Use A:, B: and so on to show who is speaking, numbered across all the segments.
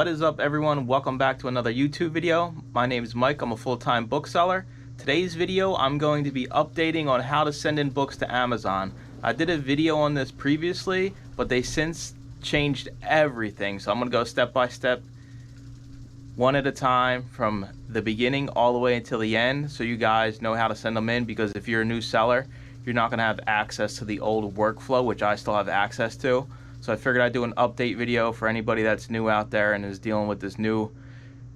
A: What is up, everyone? Welcome back to another YouTube video. My name is Mike. I'm a full-time bookseller. Today's video, I'm going to be updating on how to send in books to Amazon. I did a video on this previously, but they since changed everything. So I'm going to go step by step, one at a time, from the beginning all the way until the end, so you guys know how to send them in, because if you're a new seller, you're not going to have access to the old workflow, which I still have access to. So I figured I'd do an update video for anybody that's new out there and is dealing with this new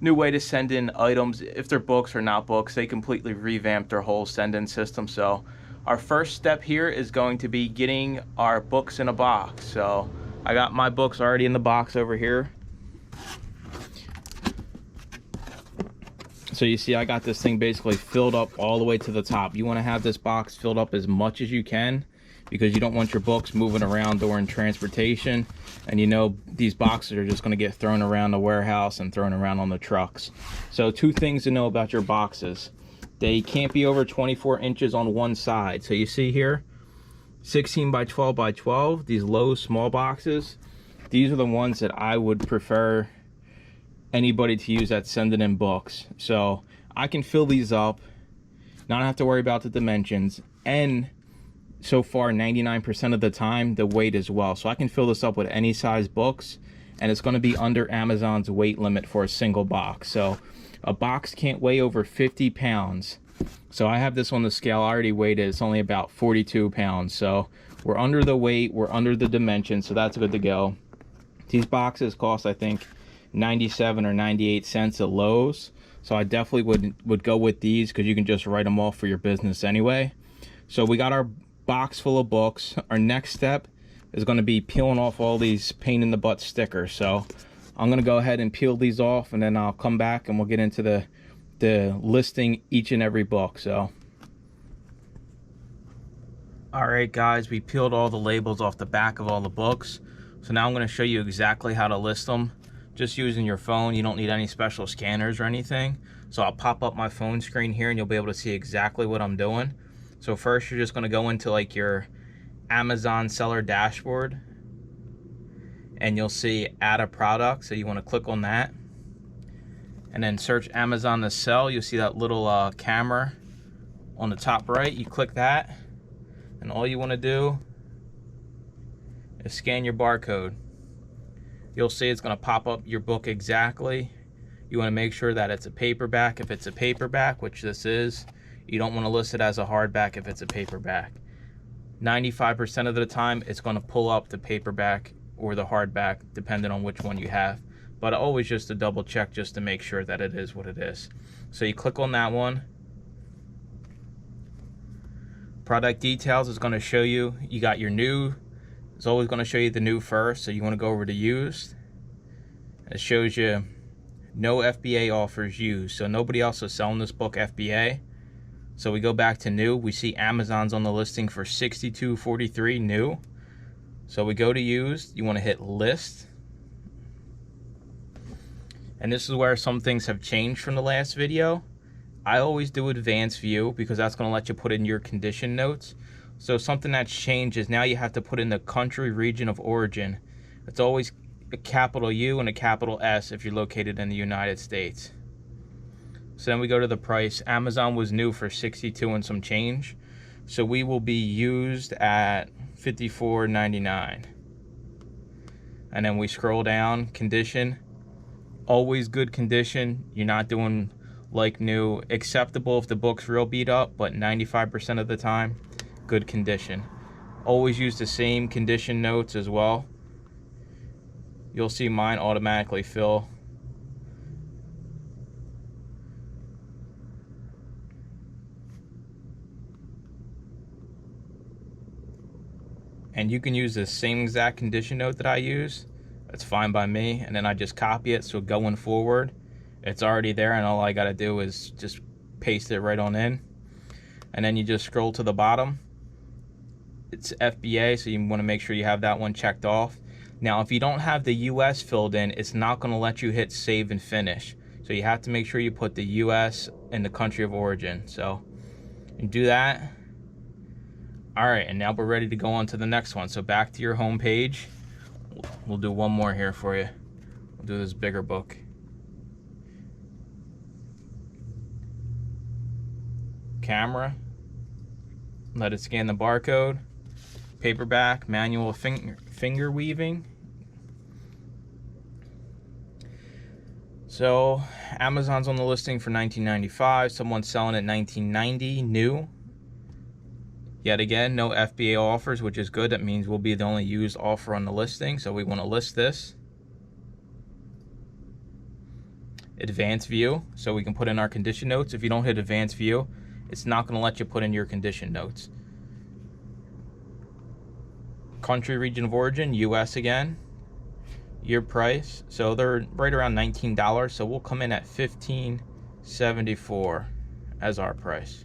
A: way to send in items. If they're books or not books, they completely revamped their whole send-in system. So our first step here is going to be getting our books in a box. So I got my books already in the box over here. So you see I got this thing basically filled up all the way to the top. You want to have this box filled up as much as you can, because you don't want your books moving around during transportation, and you know these boxes are just going to get thrown around the warehouse and thrown around on the trucks. So two things to know about your boxes: they can't be over 24 inches on one side. So you see here 16 by 12 by 12, these low small boxes, these are the ones that I would prefer anybody to use that's sending in books. So I can fill these up, not have to worry about the dimensions, and so far 99% of the time the weight as well. So I can fill this up with any size books, and it's going to be under Amazon's weight limit for a single box. So a box can't weigh over 50 pounds. So I have this on the scale. I already weighed it. It's only about 42 pounds. So we're under the weight, we're under the dimensions, so that's good to go. These boxes cost, I think, 97 or 98 cents at Lowe's. So I definitely would go with these, because you can just write them off for your business anyway. So we got our box full of books. Our next step is going to be peeling off all these pain in the butt stickers. So I'm going to go ahead and peel these off, and then I'll come back and we'll get into the listing each and every book. So all right guys, we peeled all the labels off the back of all the books. So now I'm going to show you exactly how to list them just using your phone. You don't need any special scanners or anything. So I'll pop up my phone screen here and you'll be able to see exactly what I'm doing. So first, you're just going to go into like your Amazon seller dashboard, and you'll see add a product. So you want to click on that, and then search Amazon to sell. You'll see that little camera on the top right. You click that, and all you want to do is scan your barcode. You'll see it's going to pop up your book exactly. You want to make sure that it's a paperback. If it's a paperback, which this is, you don't want to list it as a hardback if it's a paperback. 95% of the time, it's going to pull up the paperback or the hardback, depending on which one you have. But always just to double check, just to make sure that it is what it is. So you click on that one. Product details is going to show you, you got your new. It's always going to show you the new first. So you want to go over to used. It shows you no FBA offers used. So nobody else is selling this book FBA. So we go back to new. We see Amazon's on the listing for $62.43 new. So we go to used. You want to hit list. And this is where some things have changed from the last video. I always do advanced view, because that's going to let you put in your condition notes. So something that's changed is now you have to put in the country, region of origin. It's always a capital U and a capital S if you're located in the United States. So then we go to the price. Amazon was new for 62 and some change. So we will be used at $54.99. And then we scroll down, condition. Always good condition. You're not doing like new. Acceptable if the book's real beat up, but 95% of the time, good condition. Always use the same condition notes as well. You'll see mine automatically fill. And you can use the same exact condition note that I use. That's fine by me. And then I just copy it, so going forward, it's already there, and all I gotta do is just paste it right on in. And then you just scroll to the bottom. It's FBA, so you wanna make sure you have that one checked off. Now, if you don't have the US filled in, it's not gonna let you hit save and finish. So you have to make sure you put the US and the country of origin. So you do that. All right, and now we're ready to go on to the next one. So back to your home page. We'll do one more here for you. We'll do this bigger book. Camera. Let it scan the barcode. Paperback, manual finger weaving. So Amazon's on the listing for $19.95. Someone's selling it $19.90 new. Yet again, no FBA offers, which is good. That means we'll be the only used offer on the listing. So we want to list this. Advanced view, so we can put in our condition notes. If you don't hit advanced view, it's not going to let you put in your condition notes. Country, region of origin, US again. Year price, so they're right around $19, so we'll come in at $15.74 as our price.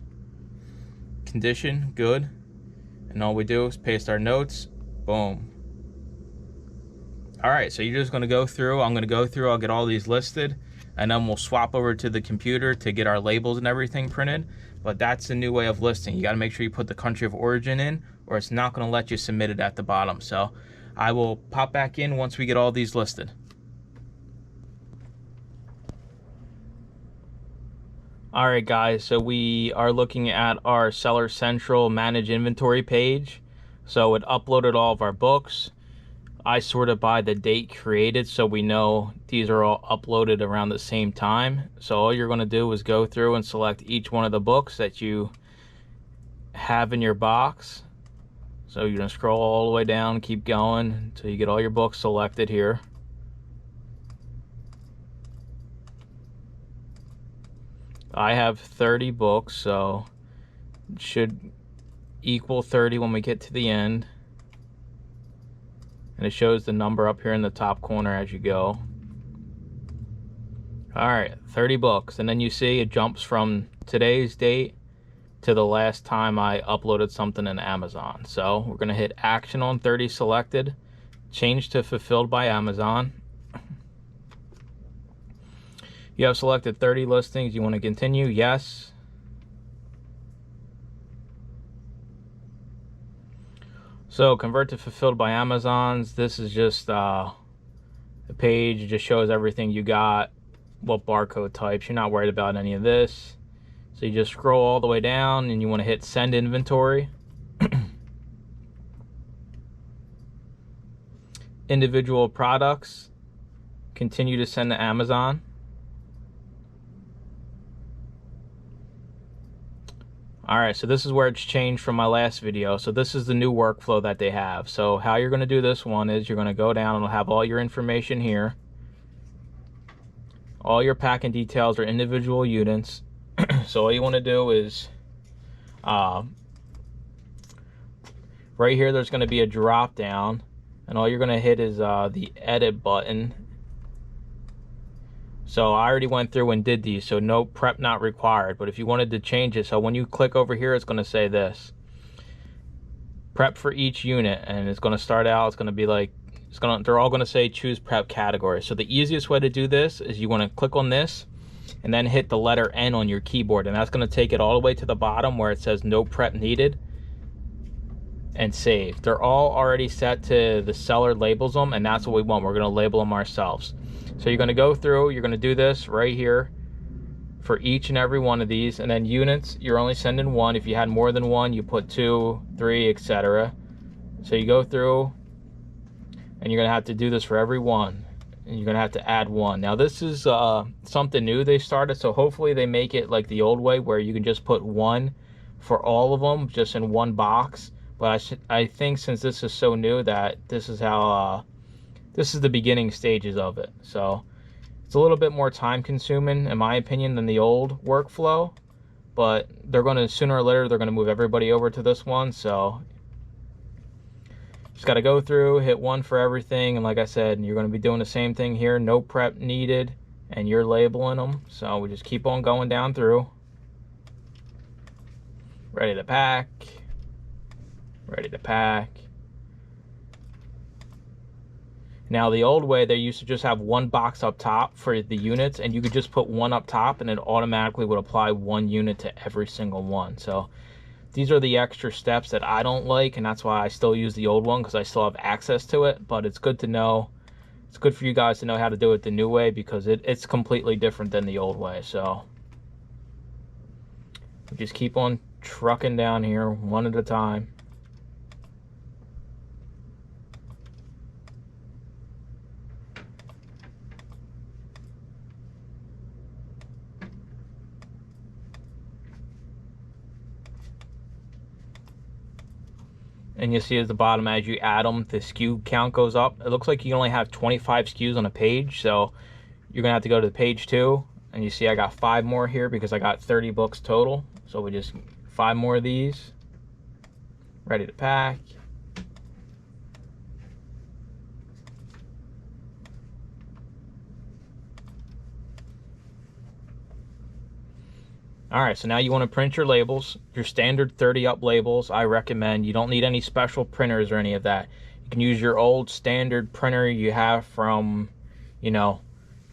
A: Condition, good. And all we do is paste our notes, boom. All right, so you're just gonna go through, I'm gonna go through, I'll get all these listed, and then we'll swap over to the computer to get our labels and everything printed. But that's the new way of listing. You gotta make sure you put the country of origin in, or it's not gonna let you submit it at the bottom. So I will pop back in once we get all these listed. All right, guys, so we are looking at our Seller Central Manage Inventory page. So it uploaded all of our books. I sort it by the date created, so we know these are all uploaded around the same time. So all you're going to do is go through and select each one of the books that you have in your box. So you're going to scroll all the way down, keep going until you get all your books selected here. I have 30 books, so it should equal 30 when we get to the end. And it shows the number up here in the top corner as you go. All right, 30 books. And then you see it jumps from today's date to the last time I uploaded something in Amazon. So we're gonna hit action on 30 selected, change to fulfilled by Amazon. You have selected 30 listings. You want to continue? Yes. So convert to fulfilled by Amazon's. This is just a page. It just shows everything you got, what barcode types. You're not worried about any of this. So you just scroll all the way down and you want to hit send inventory. Individual products. Continue to send to Amazon. All right, so this is where it's changed from my last video. So this is the new workflow that they have. So how you're going to do this one is you're going to go down and it'll have all your information here. All your packing details are individual units. So all you want to do is right here there's going to be a drop down, and all you're going to hit is the edit button. So I already went through and did these, so no prep not required. But if you wanted to change it, so when you click over here, it's going to say this. Prep for each unit, and it's going to start out, it's going to be like, they're all going to say choose prep category. So the easiest way to do this is you want to click on this and then hit the letter N on your keyboard, and that's going to take it all the way to the bottom where it says no prep needed, and save. They're all already set to the seller labels them, and that's what we want. We're going to label them ourselves. So you're going to go through, you're going to do this right here for each and every one of these, and then units, you're only sending one. If you had more than one, you put 2, 3, etc. So you go through and you're going to have to do this for every one, and you're going to have to add one. Now this is something new they started, so hopefully they make it like the old way where you can just put one for all of them just in one box. But I think since this is so new that this is how this is the beginning stages of it. So it's a little bit more time consuming in my opinion than the old workflow, but they're going to, sooner or later, they're going to move everybody over to this one. So just got to go through, hit one for everything. And like I said, you're going to be doing the same thing here. No prep needed, and you're labeling them. So we just keep on going down through. Ready to pack. Ready to pack. Now the old way, they used to just have one box up top for the units, and you could just put one up top and it automatically would apply one unit to every single one. So these are the extra steps that I don't like, and that's why I still use the old one, because I still have access to it. But it's good to know it's good for you guys to know how to do it the new way, because it's completely different than the old way. So we just keep on trucking down here one at a time. And you see at the bottom, as you add them, the SKU count goes up. It looks like you only have 25 SKUs on a page, so you're gonna have to go to page 2, and you see I got 5 more here because I got 30 books total. So we just 5 more of these, ready to pack. All right, so now you want to print your labels, your standard 30 up labels. I recommend, you don't need any special printers or any of that. You can use your old standard printer you have from, you know,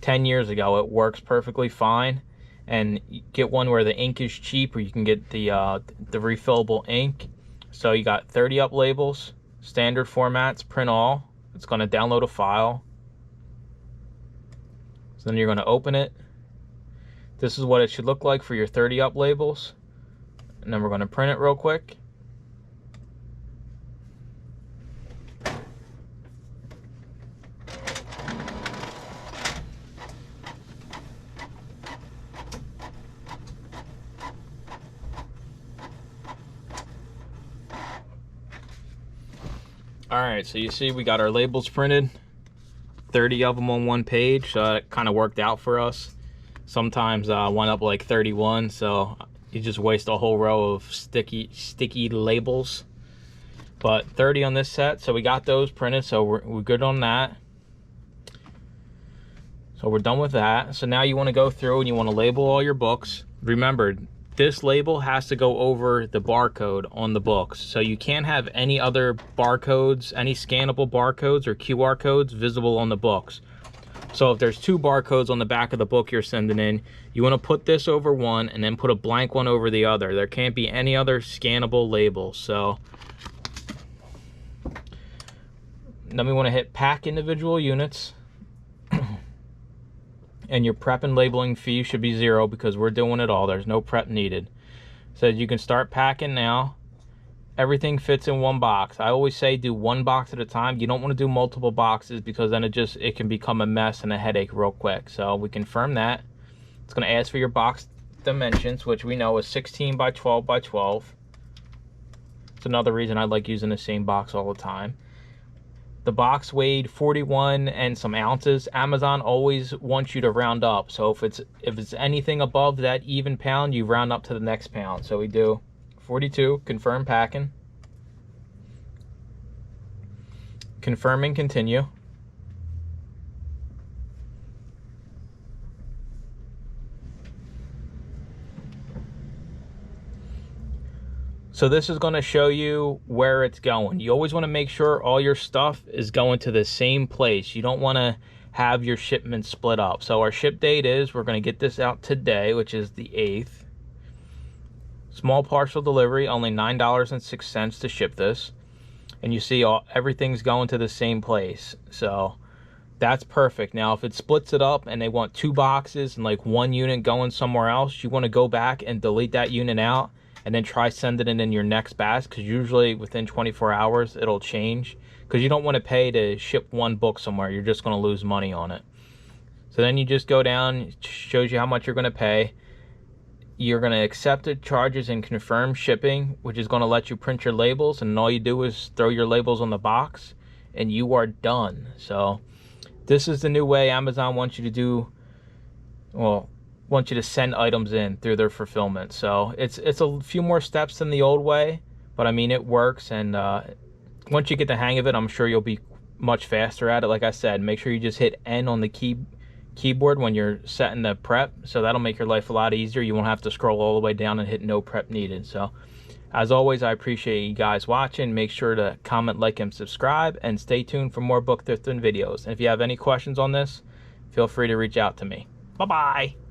A: 10 years ago. It works perfectly fine. And get one where the ink is cheap, or you can get the refillable ink. So you got 30 up labels, standard formats, print all. It's going to download a file. So then you're going to open it. This is what it should look like for your 30 up labels. And then we're going to print it real quick. All right, so you see we got our labels printed, 30 of them on one page. So that kind of worked out for us. Sometimes one up like 31, so you just waste a whole row of sticky labels. But 30 on this set, so we got those printed, so we're good on that. So we're done with that. So now you want to go through and you want to label all your books. Remember, this label has to go over the barcode on the books. So you can't have any other barcodes, any scannable barcodes or QR codes visible on the books. So if there's 2 barcodes on the back of the book you're sending in, you want to put this over one and then put a blank one over the other. There can't be any other scannable labels. So then we want to hit pack individual units. And your prep and labeling fee should be 0 because we're doing it all. There's no prep needed. So you can start packing now. Everything fits in one box. I always say do one box at a time. You don't want to do multiple boxes because then it can become a mess and a headache real quick. So we confirm that. It's going to ask for your box dimensions, which we know is 16 by 12 by 12. It's another reason I like using the same box all the time. The box weighed 41 and some ounces. Amazon always wants you to round up. So if it's anything above that even pound, you round up to the next pound. So we do 42, confirm packing. Confirm and continue. So this is going to show you where it's going. You always want to make sure all your stuff is going to the same place. You don't want to have your shipment split up. So our ship date is, we're going to get this out today, which is the 8th. Small parcel delivery, only $9.06 to ship this. And you see everything's going to the same place. So that's perfect. Now if it splits it up and they want 2 boxes and like 1 unit going somewhere else, you want to go back and delete that unit out and then try sending it in your next batch, because usually within 24 hours it'll change, because you don't want to pay to ship 1 book somewhere. You're just going to lose money on it. So then you just go down, it shows you how much you're going to pay. You're going to accept the charges and confirm shipping, which is going to let you print your labels, and all you do is throw your labels on the box and you are done. So this is the new way Amazon wants you to do, well, wants you to send items in through their fulfillment. So it's a few more steps than the old way, but I mean it works, and once you get the hang of it, I'm sure you'll be much faster at it. Like I said, make sure you just hit N on the keyboard when you're setting the prep, so that'll make your life a lot easier. You won't have to scroll all the way down and hit no prep needed. So as always, I appreciate you guys watching. Make sure to comment, like, and subscribe, and stay tuned for more book thrifting videos. And if you have any questions on this, feel free to reach out to me. Bye bye.